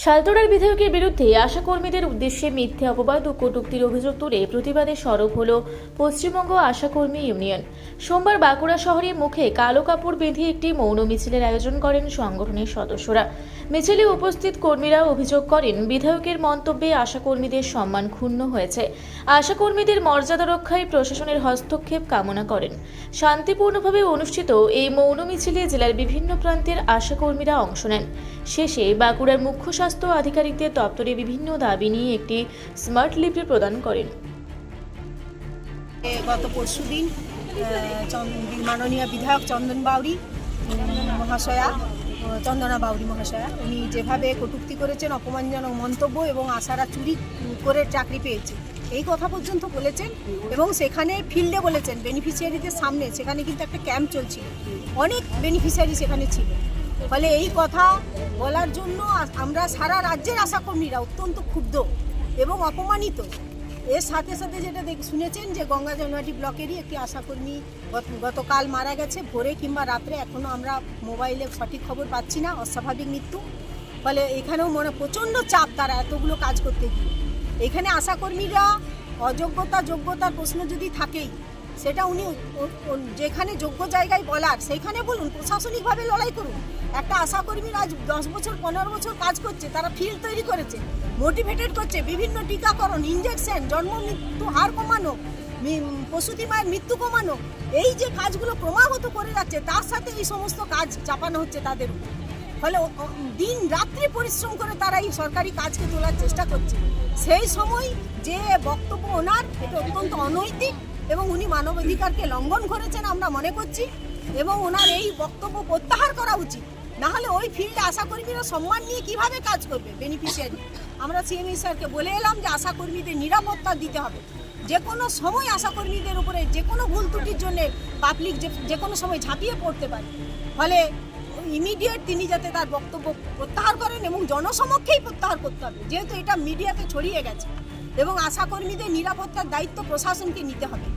শালতোড়ার বিধায়কের বিরুদ্ধে আশাকর্মীদের উদ্দেশ্যে মিথ্যে অপবাদ ও কটূক্তির অভিযোগ তুলে প্রতিবাদে সরব হল পশ্চিমবঙ্গ আশাকর্মী ইউনিয়ন। সোমবার বাঁকুড়া শহরে মুখে কালো কাপড় বেঁধে একটি মৌন মিছিলের আয়োজন করেন সংগঠনের সদস্যরা। মিছিলে উপস্থিত কর্মীরা অভিযোগ করেন, বিধায়কের মন্তব্যে আশাকর্মীদের সম্মান ক্ষুণ্ণ হয়েছে। আশাকর্মীদের মর্যাদা রক্ষায় প্রশাসনের হস্তক্ষেপ কামনা করেন। শান্তিপূর্ণভাবে অনুষ্ঠিত এই মৌন মিছিলে জেলার বিভিন্ন প্রান্তের আশাকর্মীরা অংশ নেন। শেষে বাঁকুড়ার মুখ্য স্বাস্থ্য আধিকারিকদের দপ্তরে বিভিন্ন দাবি নিয়ে একটি স্মার্ট লিপি প্রদান করেন। গত পরশুদিন মাননীয় বিধায়ক চন্দনা বাউরি মহাশয়া উনি যেভাবে কটূক্তি করেছেন, অপমানজনক মন্তব্য এবং আশারা চুরি করে চাকরি পেয়েছে এই কথা পর্যন্ত বলেছেন এবং সেখানে ফিল্ডে বলেছেন বেনিফিশিয়ারিদের সামনে। সেখানে কিন্তু একটা ক্যাম্প চলছিল, অনেক বেনিফিশিয়ারি সেখানে ছিল। ফলে এই কথা বলার জন্য আমরা সারা রাজ্যের আশাকর্মীরা অত্যন্ত ক্ষুব্ধ এবং অপমানিত। এর সাথে সাথে যেটা শুনেছেন যে গঙ্গা জনহাটি ব্লকেরই একটি আশাকর্মী গতকাল মারা গেছে, ভোরে কিংবা রাত্রে, এখনও আমরা মোবাইলে সঠিক খবর পাচ্ছি না, অস্বাভাবিক মৃত্যু। ফলে এখানেও প্রচণ্ড চাপ তারা এতগুলো কাজ করতে গিয়ে। এখানে আশাকর্মীরা যোগ্যতার প্রশ্ন যদি থাকেই, সেটা উনি যেখানে যোগ্য জায়গায় বলার সেইখানে বলুন, প্রশাসনিকভাবে লড়াই করুন। একটা আশাকর্মীরা আজ 10 বছর 15 বছর কাজ করছে, তারা ফিল্ড তৈরি করেছে, মোটিভেটেড করছে, বিভিন্ন টিকাকরণ, ইনজেকশন, জন্ম মৃত্যু হার কমানো, প্রসূতি মায়ের মৃত্যু কমানো, এই যে কাজগুলো ক্রমাগত করে যাচ্ছে, তার সাথে এই সমস্ত কাজ চাপানো হচ্ছে তাদের উপর। ফলে দিন রাত্রি পরিশ্রম করে তারা এই সরকারি কাজকে তোলার চেষ্টা করছে। সেই সময় যে বক্তব্য ওনার, এটা অত্যন্ত অনৈতিক এবং উনি মানবাধিকারকে লঙ্ঘন করেছেন আমরা মনে করছি, এবং ওনার এই বক্তব্য প্রত্যাহার করা উচিত। না হলে ওই ফিল্ডে আশাকর্মীরা সম্মান নিয়ে কিভাবে কাজ করবে বেনিফিশিয়ারি। আমরা সিএমই স্যারকে বলে এলাম যে আশাকর্মীদের নিরাপত্তা দিতে হবে। যে কোনো সময় আশাকর্মীদের উপরে যে কোনো ভুল ত্রুটির জন্য পাবলিক যে কোনো সময় ঝাঁপিয়ে পড়তে পারে। ফলে ইমিডিয়েট তিনি যাতে তার বক্তব্য প্রত্যাহার করেন এবং জনসমক্ষেই প্রত্যাহার করতে হবে, যেহেতু এটা মিডিয়াতে ছড়িয়ে গেছে। এবং আশাকর্মীদের নিরাপত্তার দায়িত্ব প্রশাসনকে নিতে হবে,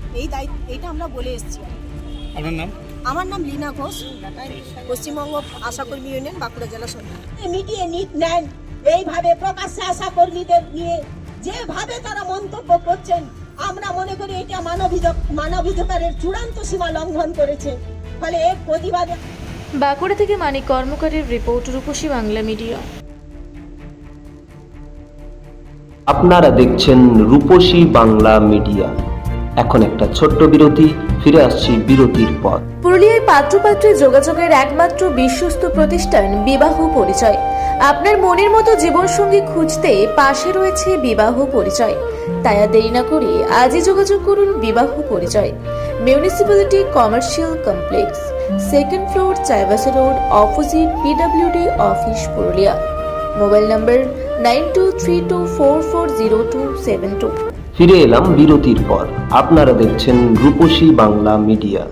এইটা আমরা বলে এসেছি। আপনার নাম? আমার নাম লীনা ঘোষ, পশ্চিমবঙ্গ আশাকর্মী ইউনিয়ন, বাঁকুড়া জেলা সমিতি। মিডিয়া নিট নেন এইভাবে প্রকাশ্যে আশাকর্মীদের নিয়ে যেভাবে তারা মন্তব্য করছেন, আমরা মনে করি এটা মানবাধিকারের চূড়ান্ত সীমা লঙ্ঘন করেছে। ফলে এর প্রতিবাদে বাঁকুড়া থেকে মানিক কর্মকারের রিপোর্ট, রূপসী বাংলা মিডিয়া। আপনারা দেখছেন রূপসী বাংলা মিডিয়া। এখন একটা ছোট্ট বিরতি, ফিরে আসছি বিরতির পর। পুরুলিয়ায় পাত্রপাত্রী যোগাযোগের একমাত্র বিশ্বস্ত প্রতিষ্ঠান বিবাহ পরিচয়। আপনার মনের মতো জীবনসঙ্গী খুঁজতে পাশে রয়েছে বিবাহ পরিচয়। তাই আর দেরি না করে আজই যোগাযোগ করুন বিবাহ পরিচয়। Municipality commercial complex, 2nd floor, Chaibasa road, opposite PWD office, Purulia. Mobile নম্বর 9232440272। ফিরে এলাম বিরতির পর। আপনারা দেখছেন রূপসী বাংলা মিডিয়া।